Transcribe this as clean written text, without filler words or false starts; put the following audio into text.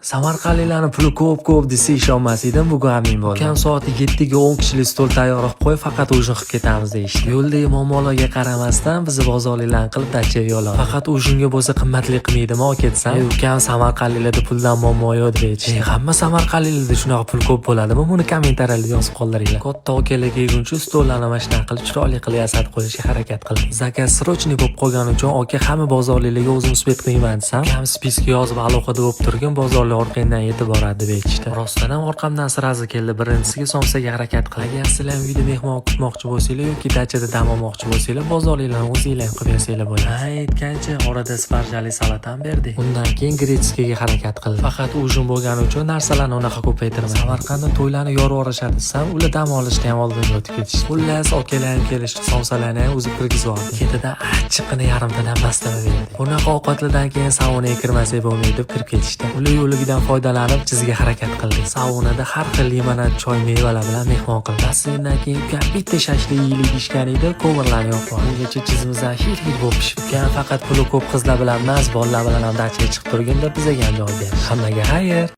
Samarqandliklarni puli ko'p desa ishonmas edim, bugun amin bo'ldim. Ukam soati 7 ga 10 kishilik stol tayyor qilib qo'y, faqat ujin qilib ketamiz deyishdi. Yo'ldagi muammolarga qaramasdan bizni bozorliklarni qilib dachaga yo'ladi. Faqat ujinga bo'lsa qimmatlik qilmaydimi, olib ketsam? Ukam Samarqandliklarda puldan muammo yo'q deb aytishdi. Hamma Samarqandliklarda shunaqa pul ko'p bo'ladimi? Buni kommentariyada yozib qoldiringlar. Katta okalar kelguncha stollarni mana shunaqa qilib chiroyli qilib yasatib qo'yishga harakat qildik. Zakaz srochniy bo'lib qolgani uchun oka hamma bozorliklarga o'zim spet qilmayman desam, ukam spiska yozib alohida bo'lib turgan bozor orqangdan yetib boradi deb aytishdi. Rostdan ham orqamdan sirazi keldi. Birinchisiga somsaga harakat qildi. Agar sizlar ham uyda mehmon kutmoqchi bo'lsanglar yoki dachada dam olmoqchi bo'lsanglar, bozorliklarni o'zinglar ham qilib yersanglar bo'ladi. Aytgancha orada sparjali salat ham berdik. Undan keyin gretskiga harakat qildi. Faqat ujin bo'lgani uchun narsalarni unaqa ko'paytirmadi. Samarqandda to'ylarni yorib yuborishadi desam, ular dam olishdan ham oldin o'tib ketishdi. Xullas, okalar ham kelishdi, somsalarni ham o'zi kirgizib oldi. Ketidan achchiqqina yarimtadan pastama berdi. Bunaqa ovqatlardan keyin saunaga kirmasak bo'lmaydi deb kirib ketishdi. Ular yo'ligidan foydalanib chizga harakat qildik. Saunada har xil limonad, choy, mevalar bilan mehmon qildi. Basseyndan keyin ukam bitta shashlik yeylik ishgan edi, ko'mirlarni yoqib. Ungacha chizimizdan hir bo'lib pishib. Ukam faqat puli ko'p qizlar bilan emas, bolalar bilan ham dachaga chiqib turganda bizga ham joy berdi. Hammaga xayr.